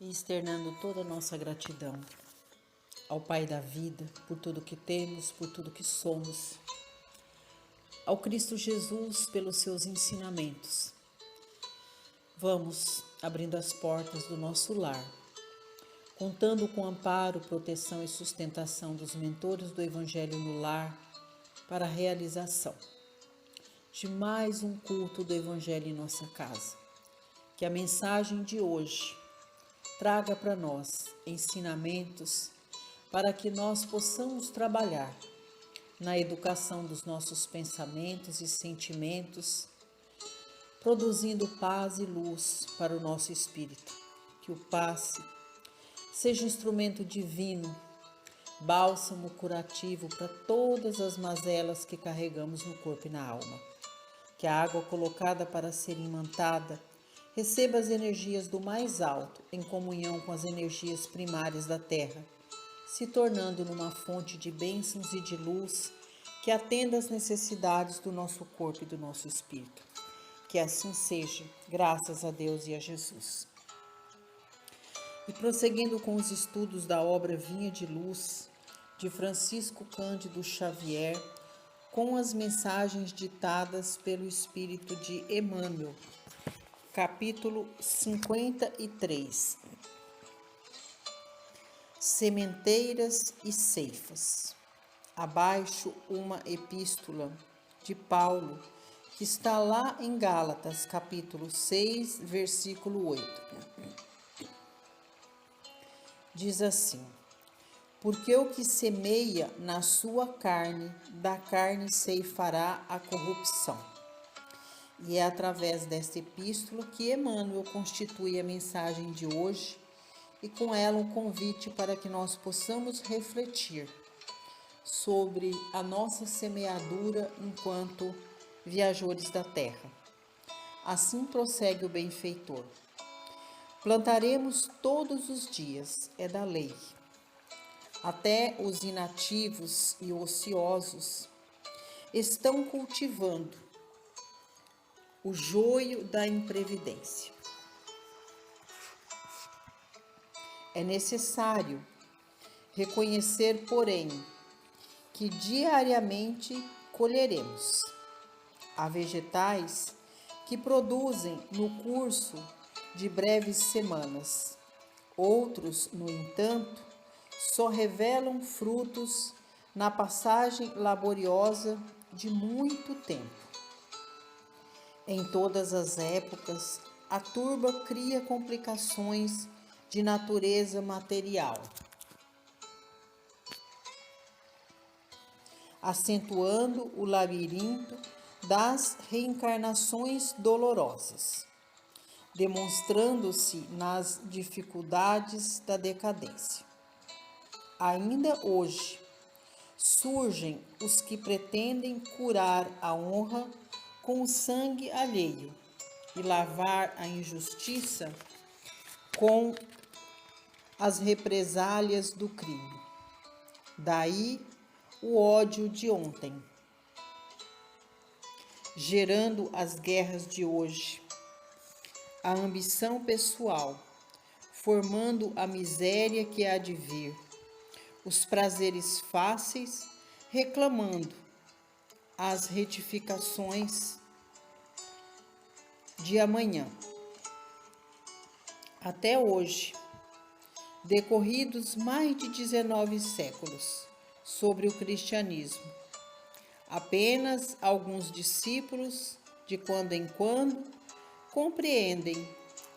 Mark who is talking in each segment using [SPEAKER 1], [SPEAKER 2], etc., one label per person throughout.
[SPEAKER 1] e externando toda a nossa gratidão ao Pai da vida, por tudo que temos, por tudo que somos, ao Cristo Jesus pelos seus ensinamentos. Vamos abrindo as portas do nosso lar, contando com amparo, proteção e sustentação dos mentores do Evangelho no lar para a realização de mais um culto do Evangelho em nossa casa. Que a mensagem de hoje traga para nós ensinamentos para que nós possamos trabalhar na educação dos nossos pensamentos e sentimentos, produzindo paz e luz para o nosso espírito. Que o passe seja um instrumento divino, bálsamo curativo para todas as mazelas que carregamos no corpo e na alma. Que a água colocada para ser imantada receba as energias do mais alto em comunhão com as energias primárias da terra, se tornando numa fonte de bênçãos e de luz que atenda às necessidades do nosso corpo e do nosso espírito. Que assim seja, graças a Deus e a Jesus. E prosseguindo com os estudos da obra Vinha de Luz, de Francisco Cândido Xavier, com as mensagens ditadas pelo Espírito de Emmanuel, capítulo 53. Sementeiras e ceifas. Abaixo uma epístola de Paulo, que está lá em Gálatas, capítulo 6, versículo 8. Diz assim: porque o que semeia na sua carne, da carne ceifará a corrupção. E é através desta epístola que Emmanuel constitui a mensagem de hoje e com ela um convite para que nós possamos refletir sobre a nossa semeadura enquanto viajores da terra. Assim prossegue o benfeitor: plantaremos todos os dias, é da lei. Até os inativos e ociosos estão cultivando o joio da imprevidência. É necessário reconhecer, porém, que diariamente colheremos. Há vegetais que produzem no curso de breves semanas. Outros, no entanto, só revelam frutos na passagem laboriosa de muito tempo. Em todas as épocas, a turba cria complicações de natureza material, acentuando o labirinto das reencarnações dolorosas, demonstrando-se nas dificuldades da decadência. Ainda hoje, surgem os que pretendem curar a honra com o sangue alheio e lavar a injustiça com as represálias do crime. Daí o ódio de ontem, gerando as guerras de hoje, a ambição pessoal, formando a miséria que há de vir, os prazeres fáceis, reclamando as retificações de amanhã. Até hoje, decorridos mais de 19 séculos sobre o cristianismo, apenas alguns discípulos, de quando em quando, compreendem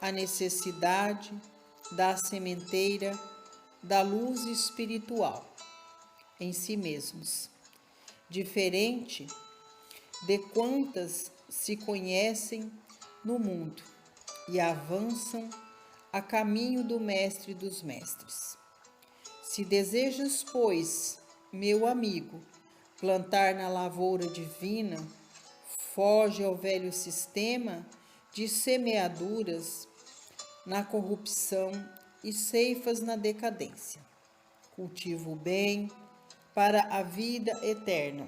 [SPEAKER 1] a necessidade da sementeira da luz espiritual em si mesmos, diferente de quantas se conhecem no mundo e avançam a caminho do Mestre dos Mestres. Se desejas, pois, meu amigo, plantar na lavoura divina, foge ao velho sistema de semeaduras na corrupção e ceifas na decadência. Cultiva o bem para a vida eterna.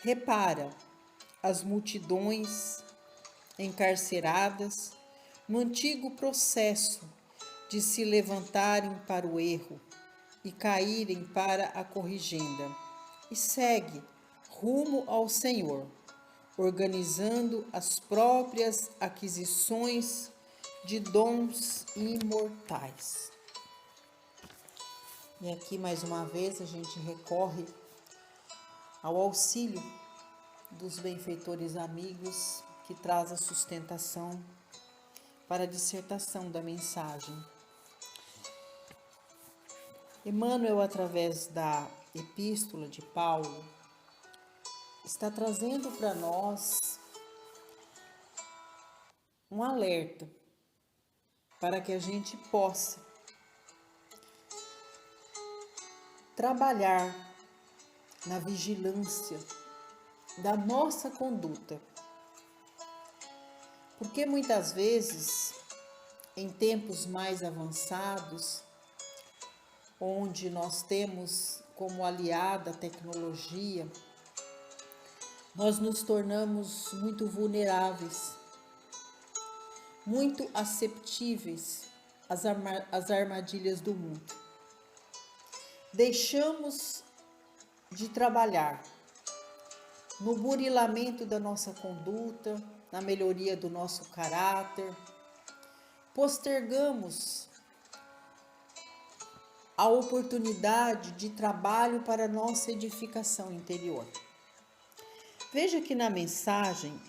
[SPEAKER 1] Repara as multidões encarceradas no antigo processo de se levantarem para o erro e caírem para a corrigenda, e segue rumo ao Senhor, organizando as próprias aquisições de dons imortais. E aqui mais uma vez a gente recorre ao auxílio dos benfeitores amigos que traz a sustentação para a dissertação da mensagem. Emmanuel, através da Epístola de Paulo, está trazendo para nós um alerta para que a gente possa trabalhar na vigilância da nossa conduta. Porque muitas vezes, em tempos mais avançados, onde nós temos como aliada a tecnologia, nós nos tornamos muito vulneráveis, muito aceptíveis às armadilhas do mundo. Deixamos de trabalhar no burilamento da nossa conduta, na melhoria do nosso caráter, postergamos a oportunidade de trabalho para nossa edificação interior. Veja que na mensagem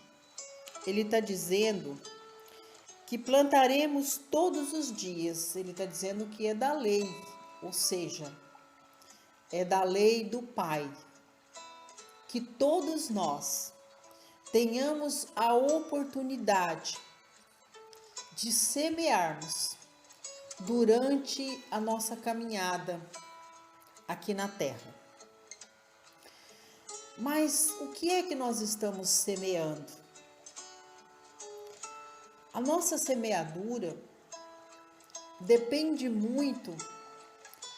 [SPEAKER 1] ele está dizendo que plantaremos todos os dias. Ele está dizendo que é da lei, ou seja, é da lei do Pai, que todos nós tenhamos a oportunidade de semearmos durante a nossa caminhada aqui na Terra. Mas o que é que nós estamos semeando? A nossa semeadura depende muito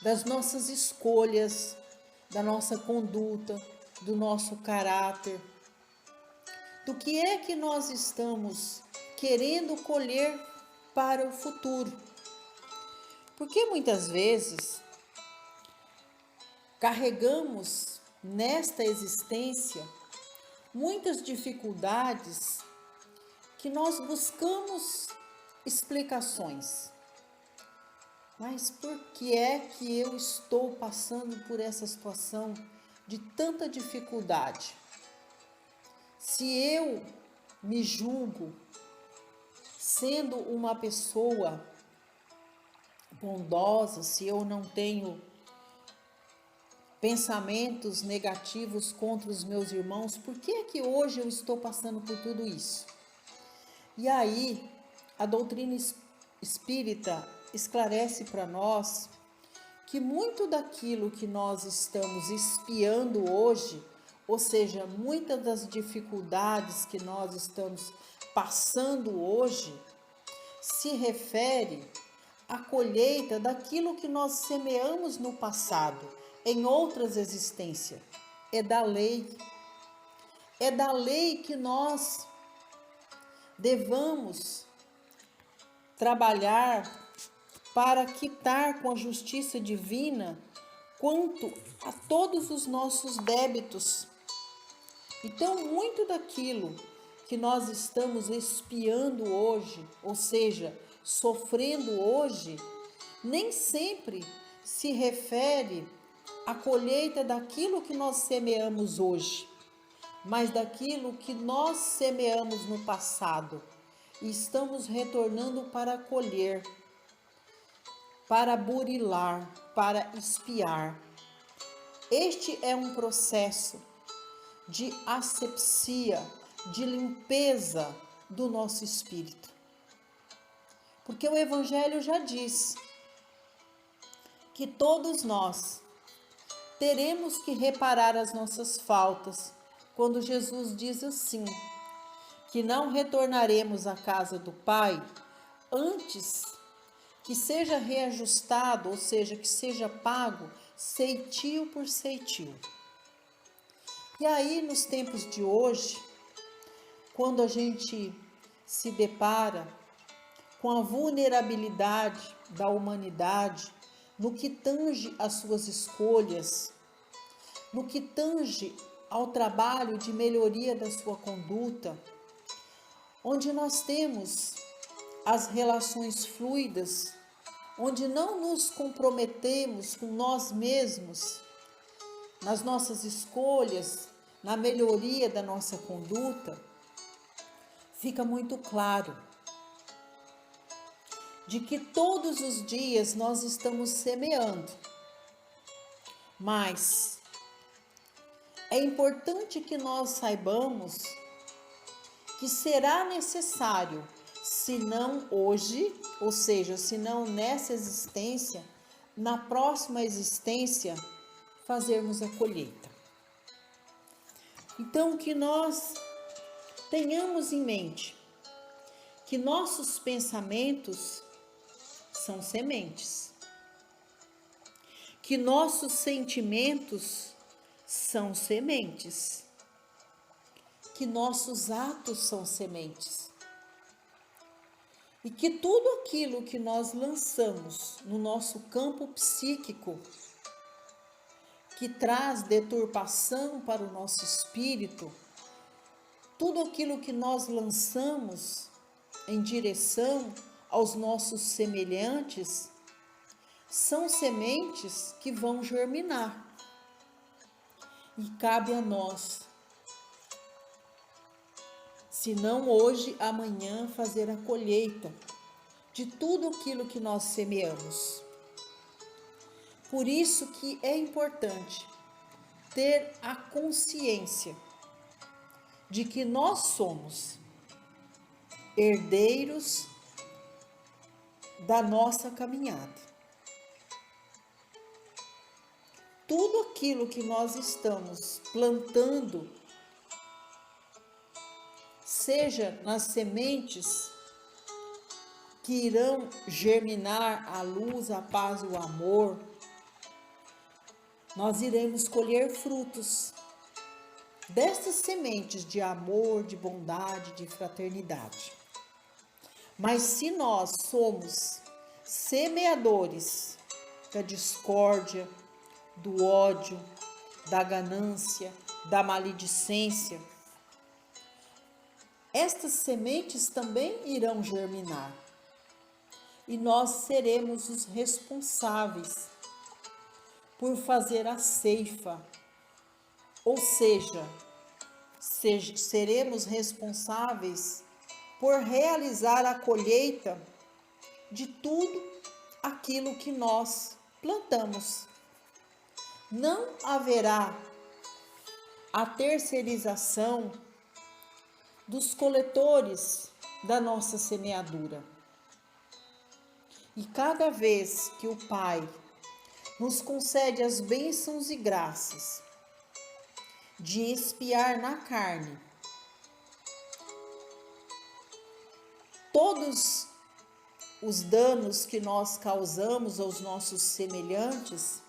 [SPEAKER 1] das nossas escolhas, da nossa conduta, do nosso caráter, do que é que nós estamos querendo colher para o futuro. Porque muitas vezes carregamos nesta existência muitas dificuldades que nós buscamos explicações. Mas por que é que eu estou passando por essa situação de tanta dificuldade? Se eu me julgo sendo uma pessoa bondosa, se eu não tenho pensamentos negativos contra os meus irmãos, por que é que hoje eu estou passando por tudo isso? E aí, a doutrina espírita esclarece para nós que muito daquilo que nós estamos espiando hoje, ou seja, muitas das dificuldades que nós estamos passando hoje, se refere à colheita daquilo que nós semeamos no passado, em outras existências. É da lei. É da lei que nós devamos trabalhar para quitar com a justiça divina quanto a todos os nossos débitos. Então, muito daquilo que nós estamos expiando hoje, ou seja, sofrendo hoje, nem sempre se refere à colheita daquilo que nós semeamos hoje, mas daquilo que nós semeamos no passado e estamos retornando para colher, para burilar, para espiar. Este é um processo de asepsia, de limpeza do nosso espírito. Porque o Evangelho já diz que todos nós teremos que reparar as nossas faltas, quando Jesus diz assim, que não retornaremos à casa do Pai antes que seja reajustado, ou seja, que seja pago ceitio por ceitio. E aí, nos tempos de hoje, quando a gente se depara com a vulnerabilidade da humanidade no que tange às suas escolhas, no que tange ao trabalho de melhoria da sua conduta, onde nós temos as relações fluidas, onde não nos comprometemos com nós mesmos, nas nossas escolhas, na melhoria da nossa conduta, fica muito claro de que todos os dias nós estamos semeando, mas é importante que nós saibamos que será necessário, se não hoje, ou seja, se não nessa existência, na próxima existência, fazermos a colheita. Então, que nós tenhamos em mente que nossos pensamentos são sementes, que nossos sentimentos são sementes, que nossos atos são sementes e que tudo aquilo que nós lançamos no nosso campo psíquico, que traz deturpação para o nosso espírito, tudo aquilo que nós lançamos em direção aos nossos semelhantes, são sementes que vão germinar. E cabe a nós, se não hoje, amanhã, fazer a colheita de tudo aquilo que nós semeamos. Por isso que é importante ter a consciência de que nós somos herdeiros da nossa caminhada. Tudo aquilo que nós estamos plantando, seja nas sementes que irão germinar a luz, a paz e o amor, nós iremos colher frutos destas sementes de amor, de bondade, de fraternidade. Mas se nós somos semeadores da discórdia, do ódio, da ganância, da maledicência, estas sementes também irão germinar e nós seremos os responsáveis por fazer a ceifa, ou seja, seremos responsáveis por realizar a colheita de tudo aquilo que nós plantamos. Não haverá a terceirização dos coletores da nossa semeadura. E cada vez que o Pai nos concede as bênçãos e graças de expiar na carne todos os danos que nós causamos aos nossos semelhantes,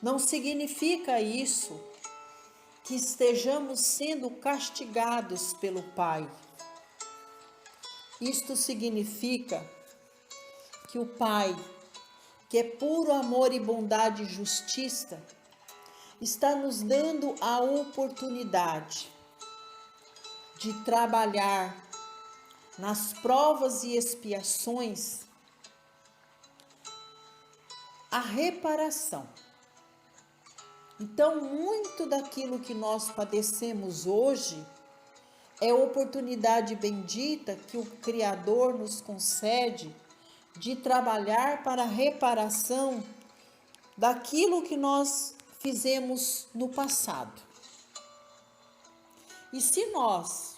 [SPEAKER 1] não significa isso que estejamos sendo castigados pelo Pai. Isto significa que o Pai, que é puro amor e bondade e justiça, está nos dando a oportunidade de trabalhar nas provas e expiações a reparação. Então, muito daquilo que nós padecemos hoje é a oportunidade bendita que o Criador nos concede de trabalhar para a reparação daquilo que nós fizemos no passado. E se nós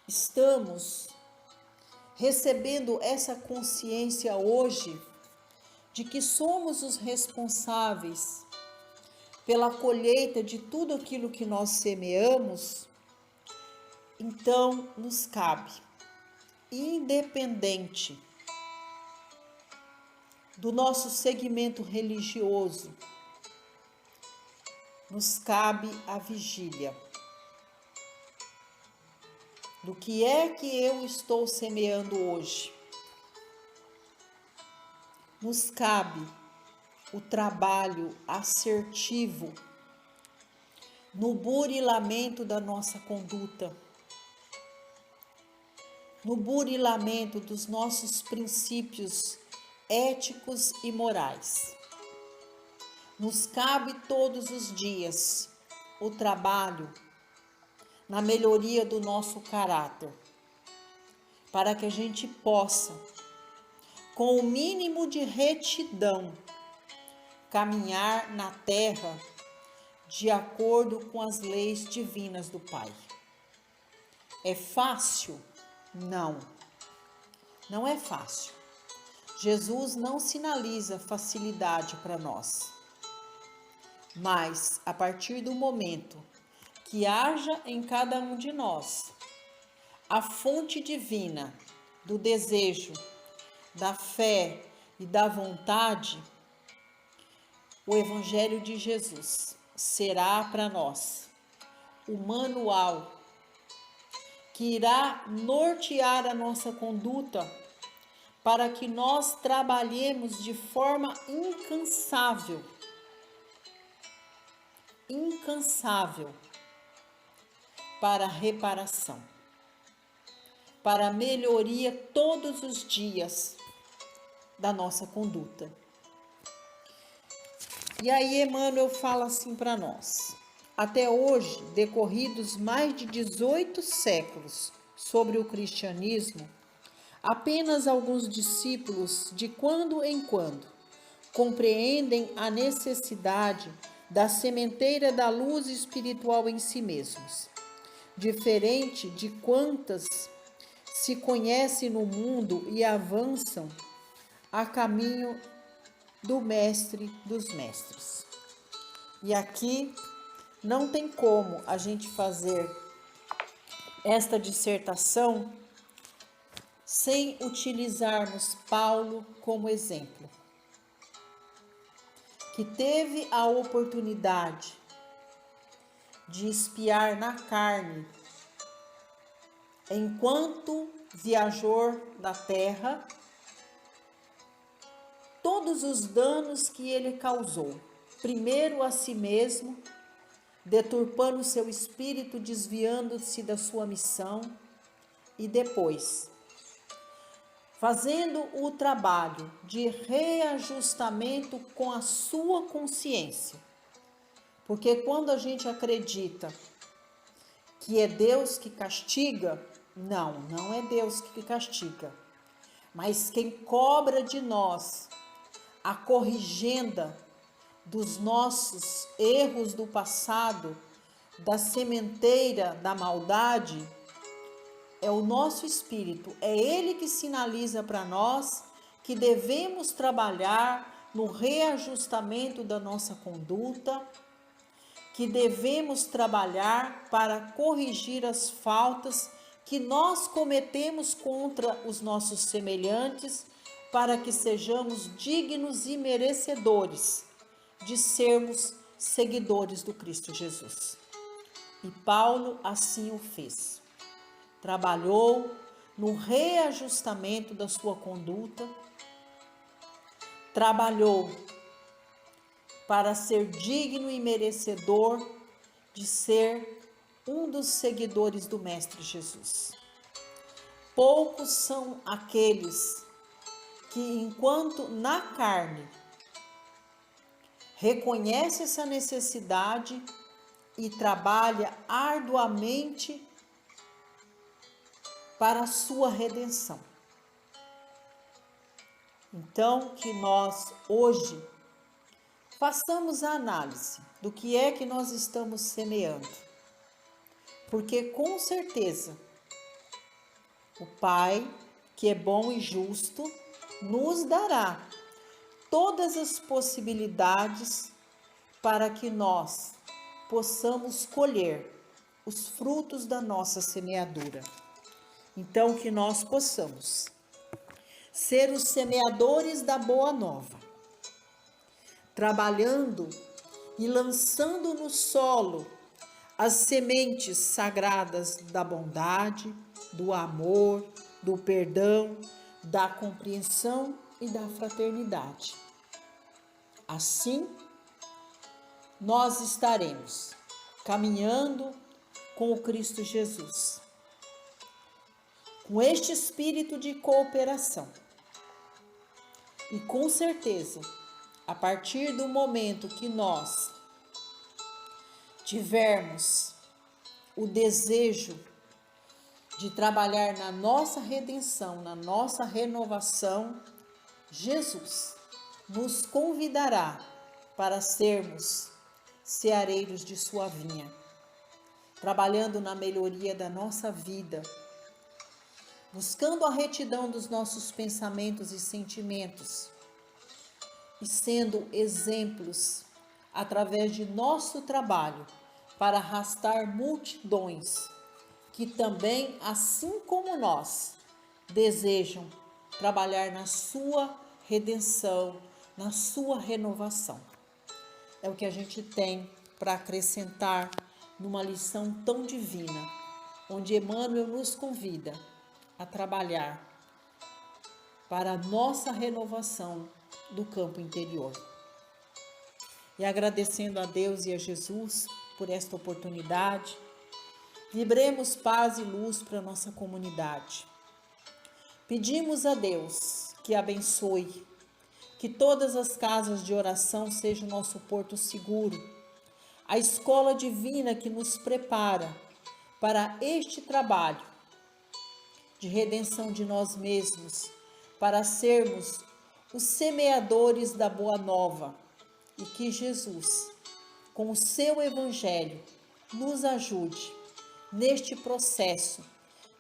[SPEAKER 1] estamos recebendo essa consciência hoje de que somos os responsáveis pela colheita de tudo aquilo que nós semeamos, então nos cabe, independente do nosso segmento religioso, nos cabe a vigília. do que é que eu estou semeando hoje. Nos cabe o trabalho assertivo no burilamento da nossa conduta, no burilamento dos nossos princípios éticos e morais. Nos cabe todos os dias o trabalho na melhoria do nosso caráter, para que a gente possa, com o mínimo de retidão, caminhar na terra de acordo com as leis divinas do Pai. É fácil? Não, não é fácil. Jesus não sinaliza facilidade para nós. Mas, a partir do momento que haja em cada um de nós a fonte divina do desejo, da fé e da vontade, o Evangelho de Jesus será para nós o manual que irá nortear a nossa conduta para que nós trabalhemos de forma incansável para a reparação, para a melhoria todos os dias da nossa conduta. E aí Emmanuel fala assim para nós: até hoje, decorridos mais de 18 séculos sobre o cristianismo, apenas alguns discípulos, de quando em quando, compreendem a necessidade da sementeira da luz espiritual em si mesmos, diferente de quantas se conhecem no mundo e avançam a caminho do mestre dos mestres. E aqui não tem como a gente fazer esta dissertação sem utilizarmos Paulo como exemplo, que teve a oportunidade de espiar na carne, enquanto viajou na terra, todos os danos que ele causou, primeiro a si mesmo, deturpando seu espírito, desviando-se da sua missão, e depois fazendo o trabalho de reajustamento com a sua consciência. Porque quando a gente acredita que é Deus que castiga, não é Deus que castiga, mas quem cobra de nós a corrigenda dos nossos erros do passado, da sementeira da maldade, é o nosso espírito, é ele que sinaliza para nós que devemos trabalhar no reajustamento da nossa conduta, que devemos trabalhar para corrigir as faltas que nós cometemos contra os nossos semelhantes, para que sejamos dignos e merecedores de sermos seguidores do Cristo Jesus. E Paulo assim o fez. Trabalhou no reajustamento da sua conduta, trabalhou para ser digno e merecedor de ser um dos seguidores do Mestre Jesus. Poucos são aqueles que, enquanto na carne, reconhece essa necessidade e trabalha arduamente para a sua redenção. Então, que nós hoje façamos a análise do que é que nós estamos semeando, porque com certeza o Pai, que é bom e justo, nos dará todas as possibilidades para que nós possamos colher os frutos da nossa semeadura. Então, que nós possamos ser os semeadores da Boa Nova, trabalhando e lançando no solo as sementes sagradas da bondade, do amor, do perdão, da compreensão e da fraternidade. Assim, nós estaremos caminhando com o Cristo Jesus, com este espírito de cooperação. E com certeza, a partir do momento que nós tivermos o desejo de trabalhar na nossa redenção, na nossa renovação, Jesus nos convidará para sermos ceareiros de sua vinha, trabalhando na melhoria da nossa vida, buscando a retidão dos nossos pensamentos e sentimentos e sendo exemplos através de nosso trabalho para arrastar multidões que também, assim como nós, desejam trabalhar na sua redenção, na sua renovação. É o que a gente tem para acrescentar numa lição tão divina, onde Emmanuel nos convida a trabalhar para a nossa renovação do campo interior. E agradecendo a Deus e a Jesus por esta oportunidade, vibremos paz e luz para a nossa comunidade. Pedimos a Deus que abençoe, que todas as casas de oração sejam nosso porto seguro, a escola divina que nos prepara para este trabalho de redenção de nós mesmos, para sermos os semeadores da Boa Nova, e que Jesus, com o seu Evangelho, nos ajude neste processo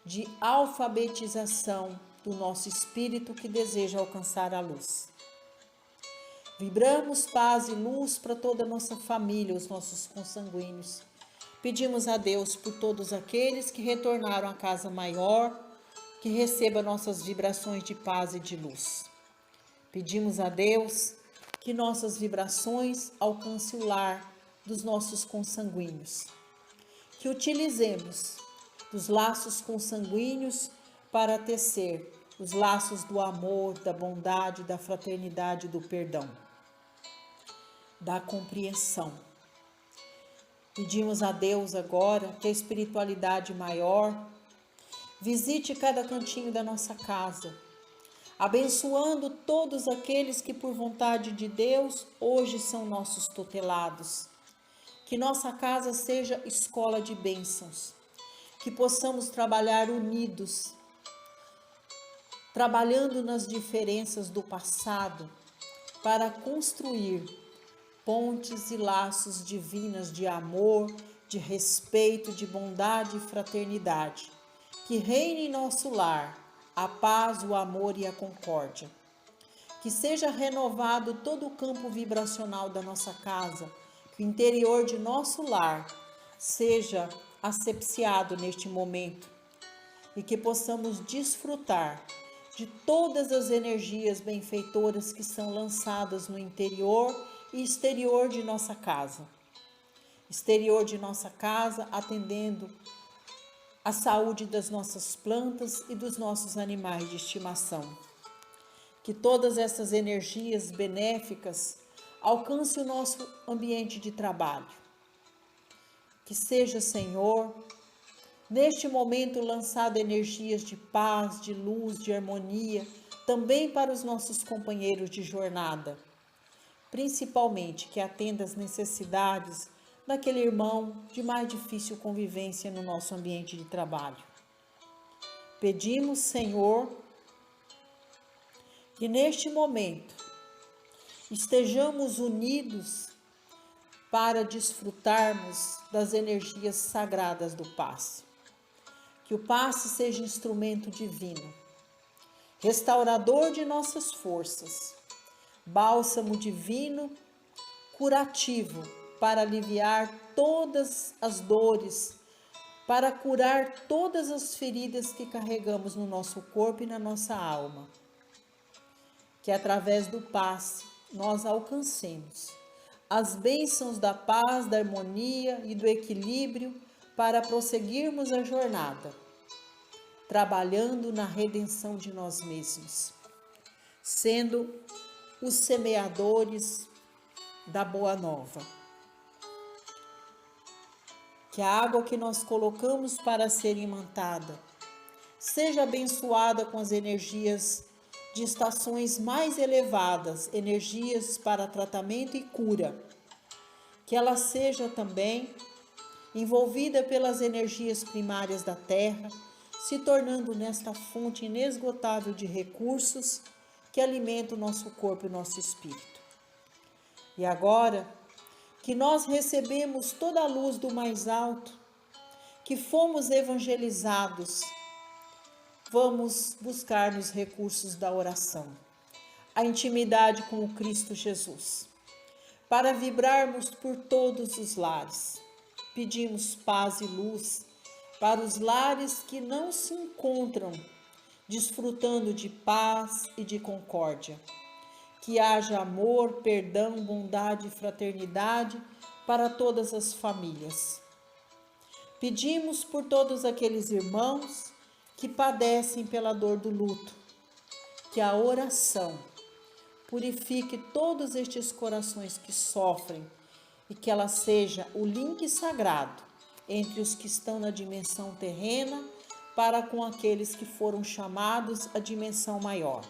[SPEAKER 1] de alfabetização do nosso espírito que deseja alcançar a luz. Vibramos paz e luz para toda a nossa família, os nossos consanguíneos. Pedimos a Deus por todos aqueles que retornaram à casa maior, que receba nossas vibrações de paz e de luz. Pedimos a Deus que nossas vibrações alcancem o lar dos nossos consanguíneos. Que utilizemos os laços consanguíneos para tecer os laços do amor, da bondade, da fraternidade, do perdão, da compreensão. Pedimos a Deus agora que a espiritualidade maior visite cada cantinho da nossa casa, abençoando todos aqueles que por vontade de Deus hoje são nossos tutelados. Que nossa casa seja escola de bênçãos, que possamos trabalhar unidos, trabalhando nas diferenças do passado para construir pontes e laços divinas de amor, de respeito, de bondade e fraternidade. Que reine em nosso lar a paz, o amor e a concórdia. Que seja renovado todo o campo vibracional da nossa casa, que o interior de nosso lar seja asepsiado neste momento e que possamos desfrutar de todas as energias benfeitoras que são lançadas no interior e exterior de nossa casa. Exterior de nossa casa, atendendo a saúde das nossas plantas e dos nossos animais de estimação. Que todas essas energias benéficas alcancem o nosso ambiente de trabalho. Que seja, Senhor, neste momento lançado energias de paz, de luz, de harmonia, também para os nossos companheiros de jornada. Principalmente que atenda às necessidades daquele irmão de mais difícil convivência no nosso ambiente de trabalho. Pedimos, Senhor, que neste momento estejamos unidos para desfrutarmos das energias sagradas do passe. Que o passe seja instrumento divino, restaurador de nossas forças, bálsamo divino, curativo para aliviar todas as dores, para curar todas as feridas que carregamos no nosso corpo e na nossa alma. Que através do passe nós alcancemos as bênçãos da paz, da harmonia e do equilíbrio para prosseguirmos a jornada, trabalhando na redenção de nós mesmos, sendo os semeadores da Boa Nova. Que a água que nós colocamos para ser imantada seja abençoada com as energias de estações mais elevadas, energias para tratamento e cura. Que ela seja também envolvida pelas energias primárias da terra, se tornando nesta fonte inesgotável de recursos que alimenta o nosso corpo e o nosso espírito. E agora que nós recebemos toda a luz do mais alto, que fomos evangelizados, vamos buscar nos recursos da oração, a intimidade com o Cristo Jesus, para vibrarmos por todos os lares. Pedimos paz e luz para os lares que não se encontram desfrutando de paz e de concórdia. Que haja amor, perdão, bondade e fraternidade para todas as famílias. Pedimos por todos aqueles irmãos que padecem pela dor do luto, que a oração purifique todos estes corações que sofrem e que ela seja o link sagrado entre os que estão na dimensão terrena para com aqueles que foram chamados à dimensão maior.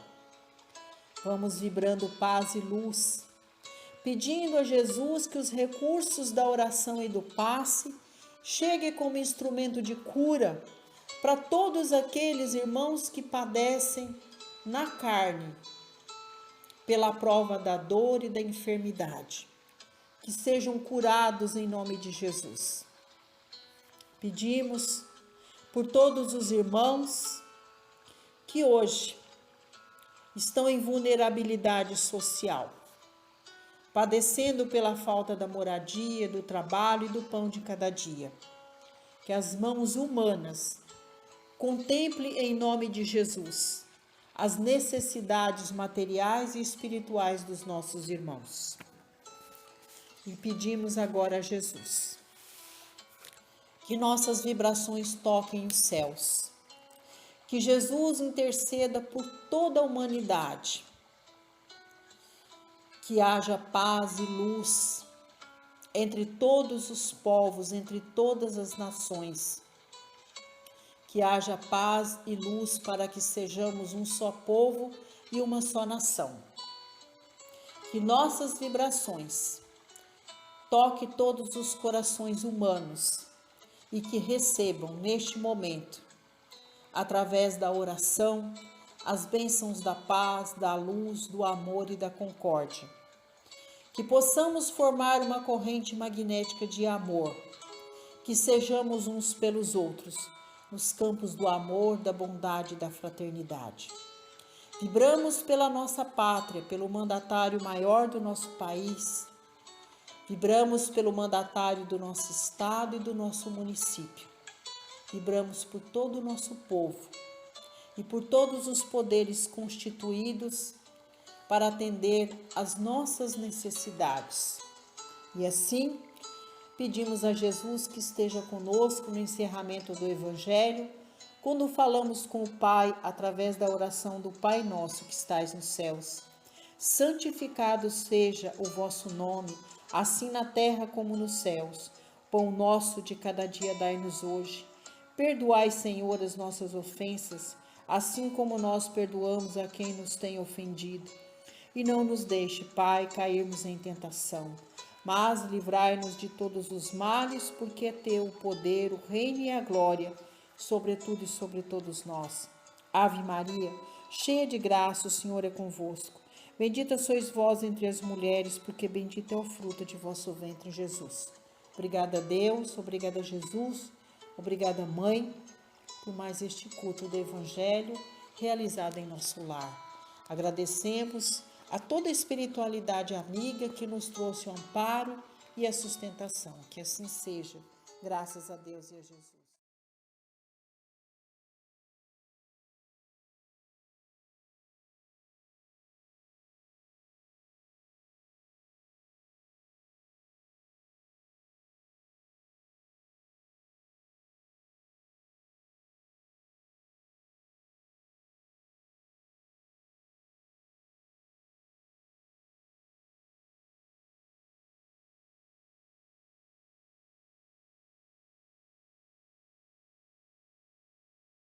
[SPEAKER 1] Vamos vibrando paz e luz, pedindo a Jesus que os recursos da oração e do passe cheguem como instrumento de cura para todos aqueles irmãos que padecem na carne pela prova da dor e da enfermidade, que sejam curados em nome de Jesus. Pedimos por todos os irmãos que hoje estão em vulnerabilidade social, padecendo pela falta da moradia, do trabalho e do pão de cada dia. Que as mãos humanas contemplem em nome de Jesus as necessidades materiais e espirituais dos nossos irmãos. E pedimos agora a Jesus que nossas vibrações toquem os céus, que Jesus interceda por toda a humanidade, que haja paz e luz entre todos os povos, entre todas as nações, que haja paz e luz para que sejamos um só povo e uma só nação. Que nossas vibrações toquem todos os corações humanos e que recebam neste momento, através da oração, as bênçãos da paz, da luz, do amor e da concórdia. Que possamos formar uma corrente magnética de amor, que sejamos uns pelos outros, nos campos do amor, da bondade e da fraternidade. Vibramos pela nossa pátria, pelo mandatário maior do nosso país. Vibramos pelo mandatário do nosso estado e do nosso município. Vibramos por todo o nosso povo e por todos os poderes constituídos para atender às nossas necessidades. E assim, pedimos a Jesus que esteja conosco no encerramento do Evangelho, quando falamos com o Pai através da oração do Pai Nosso que estais nos céus. Santificado seja o vosso nome, assim na terra como nos céus. Pão nosso de cada dia dai-nos hoje. Perdoai, Senhor, as nossas ofensas, assim como nós perdoamos a quem nos tem ofendido. E não nos deixe, Pai, cairmos em tentação, mas livrai-nos de todos os males, porque é teu o poder, o reino e a glória, sobre tudo e sobre todos nós. Ave Maria, cheia de graça, o Senhor é convosco. Bendita sois vós entre as mulheres, porque bendito é o fruto de vosso ventre, Jesus. Obrigada a Deus, obrigada a Jesus, obrigada, Mãe, por mais este culto do Evangelho realizado em nosso lar. Agradecemos a toda a espiritualidade amiga que nos trouxe o amparo e a sustentação. Que assim seja, graças a Deus e a Jesus.